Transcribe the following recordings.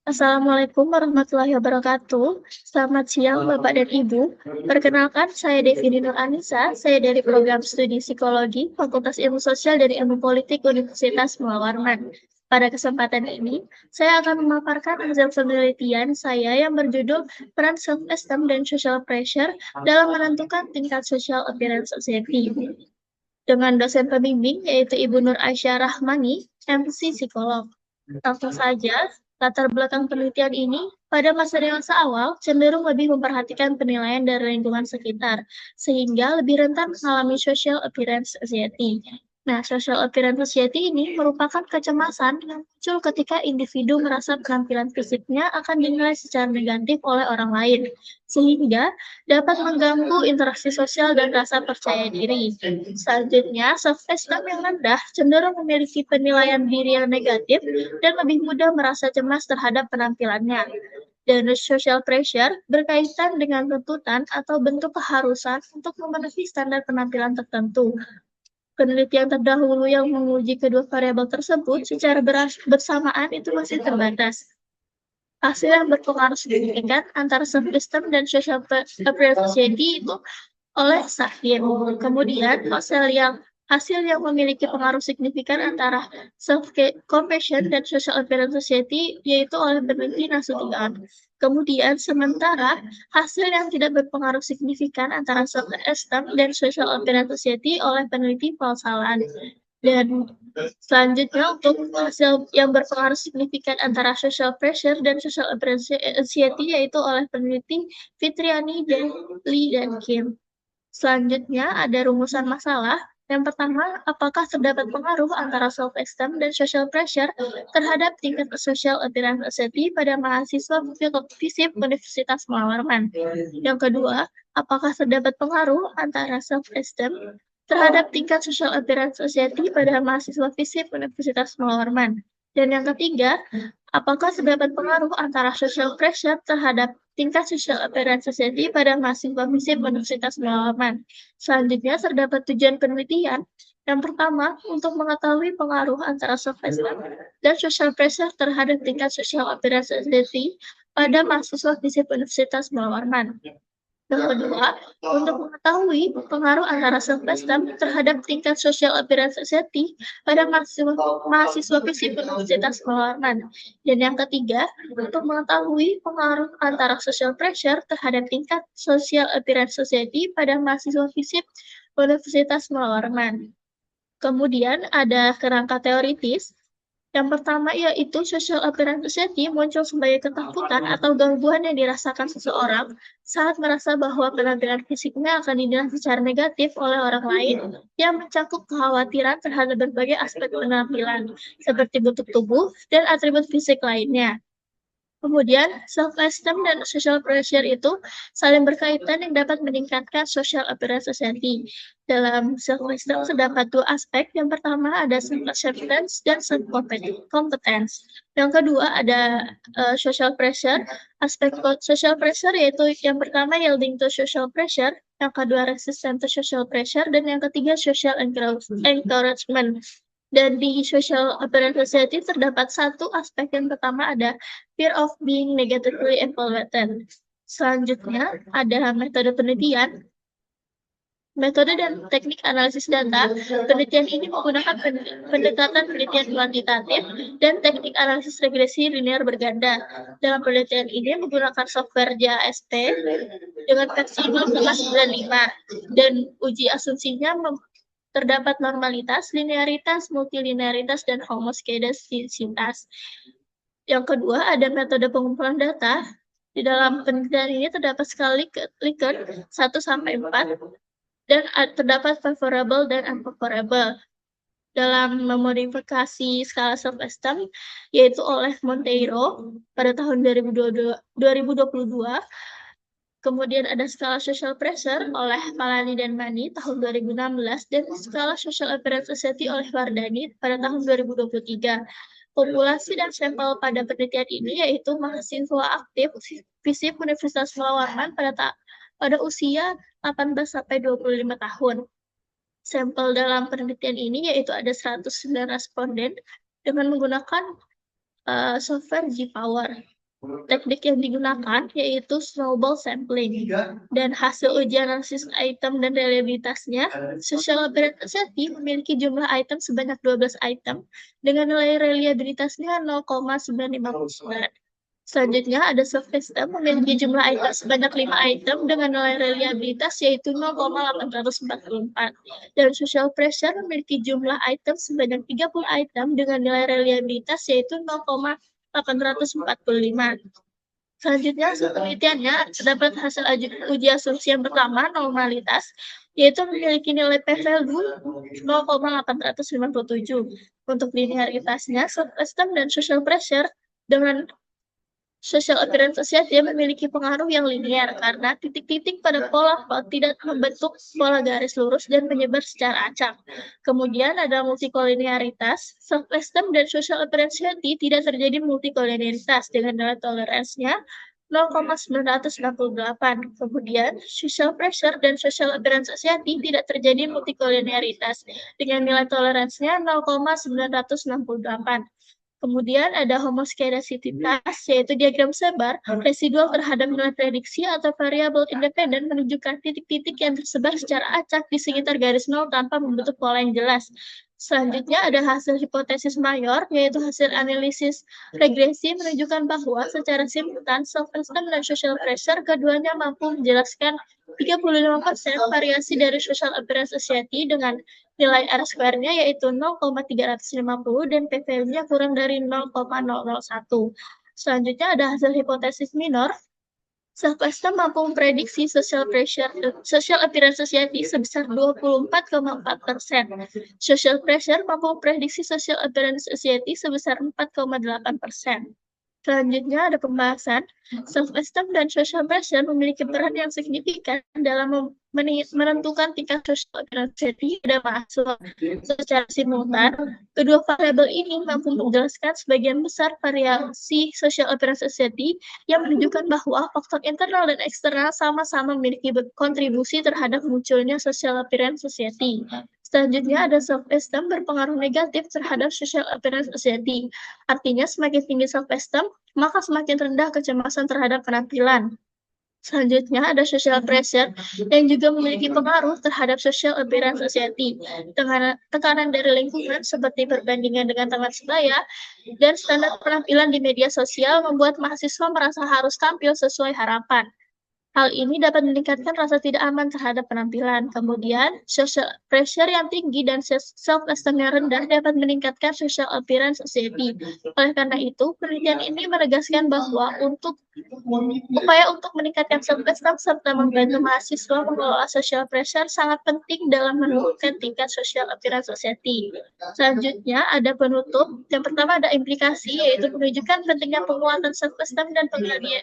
Assalamualaikum warahmatullahi wabarakatuh. Selamat siang Bapak dan Ibu. Perkenalkan, saya Devini Nur Anissa. Saya dari program studi psikologi, Fakultas Ilmu Sosial dan Ilmu Politik Universitas Mula Warman. Pada kesempatan ini, saya akan memaparkan hasil penelitian saya yang berjudul Peran Self-Esteem dan Social Pressure dalam menentukan tingkat Social Appearance Society. Dengan dosen pembimbing yaitu Ibu Nur Aisyah Rahmani, MC Psikolog. Langsung saja, latar belakang penelitian ini pada masa dewasa awal cenderung lebih memperhatikan penilaian dari lingkungan sekitar, sehingga lebih rentan mengalami social appearance anxiety. Nah, social appearance anxiety ini merupakan kecemasan yang muncul ketika individu merasa penampilan fisiknya akan dinilai secara negatif oleh orang lain, sehingga dapat mengganggu interaksi sosial dan rasa percaya diri. Selanjutnya, self-esteem yang rendah cenderung memiliki penilaian diri yang negatif dan lebih mudah merasa cemas terhadap penampilannya. Dan social pressure berkaitan dengan tuntutan atau bentuk keharusan untuk memenuhi standar penampilan tertentu. Penelitian terdahulu yang menguji kedua variabel tersebut secara bersamaan itu masih terbatas. Hasil yang berpengaruh signifikan antara self-esteem dan social appearance itu oleh Sahin. Kemudian, hasil yang memiliki pengaruh signifikan antara self-compassion dan social appearance society yaitu oleh peneliti Nasution. Kemudian, sementara hasil yang tidak berpengaruh signifikan antara self-esteem dan social appearance society oleh peneliti Paul Salan. Dan selanjutnya untuk hasil yang berpengaruh signifikan antara social pressure dan social appearance society yaitu oleh peneliti Fitriani, Lee, dan Kim. Selanjutnya ada rumusan masalah. Yang pertama, apakah terdapat pengaruh antara self-esteem dan social pressure terhadap tingkat social appearance anxiety pada mahasiswa FISIP Universitas Mula Warman? Yang kedua, apakah terdapat pengaruh antara self-esteem terhadap tingkat social appearance anxiety pada mahasiswa FISIP Universitas Mula Warman? Dan yang ketiga, apakah terdapat pengaruh antara social pressure terhadap tingkat social appearance society pada mahasiswa FISIP Universitas Mula Warman? Selanjutnya, terdapat tujuan penelitian. Yang pertama, untuk mengetahui pengaruh antara self-esteem dan social pressure terhadap tingkat social appearance society pada mahasiswa FISIP Universitas Mula Warman. Yang kedua, untuk mengetahui pengaruh antara self-esteem terhadap tingkat social appearance society pada mahasiswa FISIP Universitas Mula Warman. Dan yang ketiga, untuk mengetahui pengaruh antara social pressure terhadap tingkat social appearance society pada mahasiswa FISIP Universitas Mula Warman. Kemudian ada kerangka teoritis. Yang pertama yaitu social appearance anxiety muncul sebagai ketakutan atau gangguan yang dirasakan seseorang saat merasa bahwa penampilan fisiknya akan dinilai secara negatif oleh orang lain yang mencakup kekhawatiran terhadap berbagai aspek penampilan seperti bentuk tubuh dan atribut fisik lainnya. Kemudian, self-esteem dan social pressure itu saling berkaitan yang dapat meningkatkan social appearance society. Dalam self-esteem terdapat dua aspek. Yang pertama ada self-acceptance dan self-competence. Yang kedua ada social pressure. Aspek social pressure yaitu yang pertama yielding to social pressure, yang kedua resistant to social pressure, dan yang ketiga social encouragement. Dan di social appearance society terdapat satu aspek. Yang pertama ada fear of being negatively evaluated. Selanjutnya ada metode penelitian. Metode dan teknik analisis data. Penelitian ini menggunakan pendekatan penelitian kuantitatif dan teknik analisis regresi linear berganda. Dalam penelitian ini menggunakan software JASP dengan versi 1295 dan uji asumsinya terdapat normalitas, linearitas, multilinearitas, dan homoskedastisitas. Yang kedua, ada metode pengumpulan data. Di dalam penelitian ini terdapat skala Likert 1-4, dan terdapat favorable dan unfavorable. Dalam memodifikasi skala self-esteem, yaitu oleh Monteiro pada tahun 2022, kemudian ada skala social pressure oleh Palani dan Mani tahun 2016 dan skala social appearance society oleh Wardani pada tahun 2023. Populasi dan sampel pada penelitian ini yaitu mahasiswa aktif FISIP Universitas Mula Warman pada usia 18-25 tahun. Sampel dalam penelitian ini yaitu ada 109 responden dengan menggunakan software G-Power. Teknik yang digunakan yaitu snowball sampling, dan hasil uji analisis item dan reliabilitasnya, social appearance assessment memiliki jumlah item sebanyak 12 item dengan nilai reliabilitasnya 0,959. Selanjutnya ada subsystem memiliki jumlah item sebanyak 5 item dengan nilai reliabilitas yaitu 0,844, dan social pressure memiliki jumlah item sebanyak 30 item dengan nilai reliabilitas yaitu 0,845. Selanjutnya, penelitiannya terdapat hasil uji asumsi yang pertama, normalitas, yaitu memiliki nilai p-value 0,857. Untuk linearitasnya, subsystem dan social pressure dengan social appearance association memiliki pengaruh yang linear karena titik-titik pada pola plot tidak membentuk pola garis lurus dan menyebar secara acak. Kemudian ada multikolinearitas, subsystem dan social appearance association tidak terjadi multikolinearitas dengan nilai toleransinya 0,968. Kemudian, social pressure dan social appearance association tidak terjadi multikolinearitas dengan nilai toleransinya 0,968. Kemudian ada homoskedasititas, yaitu diagram sebar residual terhadap nilai prediksi atau variabel independen menunjukkan titik-titik yang tersebar secara acak di sekitar garis nol tanpa membentuk pola yang jelas. Selanjutnya ada hasil hipotesis mayor, yaitu hasil analisis regresi menunjukkan bahwa secara simultan self-esteem dan social pressure keduanya mampu menjelaskan 35% variasi dari social appearance society dengan nilai R-square-nya yaitu 0,350 dan p-value-nya kurang dari 0,001. Selanjutnya ada hasil hipotesis minor. Self-esteem mampu memprediksi social appearance society sebesar 24,4%. Social pressure mampu memprediksi social appearance society sebesar 4,8%. Selanjutnya ada pembahasan, self-esteem dan social pressure memiliki peran yang signifikan dalam menentukan tingkat social appearance pada mahasiswa. Secara simultan, kedua variabel ini mampu menjelaskan sebagian besar variasi social appearance yang menunjukkan bahwa faktor internal dan eksternal sama-sama memiliki kontribusi terhadap munculnya social appearance society. Selanjutnya ada self-esteem berpengaruh negatif terhadap social appearance society. Artinya semakin tinggi self-esteem, maka semakin rendah kecemasan terhadap penampilan. Selanjutnya ada social pressure yang juga memiliki pengaruh terhadap social appearance society. Tekanan dari lingkungan seperti perbandingan dengan teman sebaya dan standar penampilan di media sosial membuat mahasiswa merasa harus tampil sesuai harapan. Hal ini dapat meningkatkan rasa tidak aman terhadap penampilan. Kemudian, social pressure yang tinggi dan self-esteem yang rendah dapat meningkatkan social appearance society. Oleh karena itu, penelitian ini menegaskan bahwa upaya untuk meningkatkan self-esteem serta membantu mahasiswa mengelola social pressure sangat penting dalam menurunkan tingkat social appearance society. Selanjutnya, ada penutup. Yang pertama ada implikasi, yaitu menunjukkan pentingnya penguatan self-esteem dan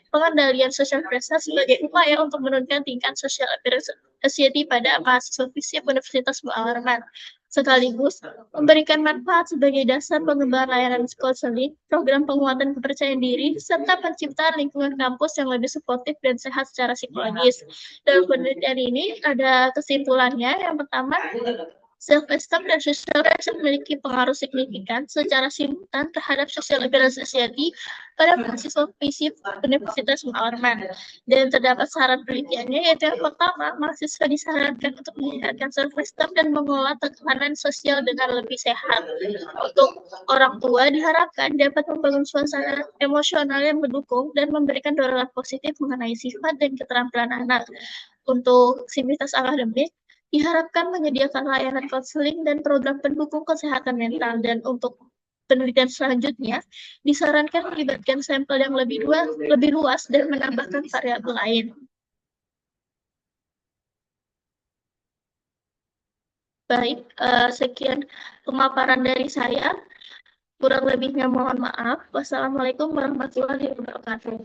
pengendalian social pressure sebagai upaya untuk menurunkan tingkat social appearance society pada mahasiswa FISIP Universitas Mu'alraman. Sekaligus memberikan manfaat sebagai dasar pengembangan layanan konseling, program penguatan kepercayaan diri, serta penciptaan lingkungan kampus yang lebih suportif dan sehat secara psikologis. Dalam penelitian ini ada kesimpulannya. Yang pertama, self-esteem dan social pressure memiliki pengaruh signifikan secara simultan terhadap social appearance society pada mahasiswa FISIP Universitas Mu'alraman. Dan terdapat saran penelitiannya, yaitu yang pertama, mahasiswa disarankan untuk meningkatkan self-esteem dan mengelola tekanan sosial dengan lebih sehat. Untuk orang tua diharapkan dapat membangun suasana emosional yang mendukung dan memberikan dorongan positif mengenai sifat dan keterampilan anak. Untuk sivitas akademik, diharapkan menyediakan layanan konseling dan program pendukung kesehatan mental. Dan untuk penelitian selanjutnya, disarankan melibatkan sampel yang lebih luas dan menambahkan variabel lain. Baik, sekian pemaparan dari saya. Kurang lebihnya mohon maaf. Wassalamualaikum warahmatullahi wabarakatuh.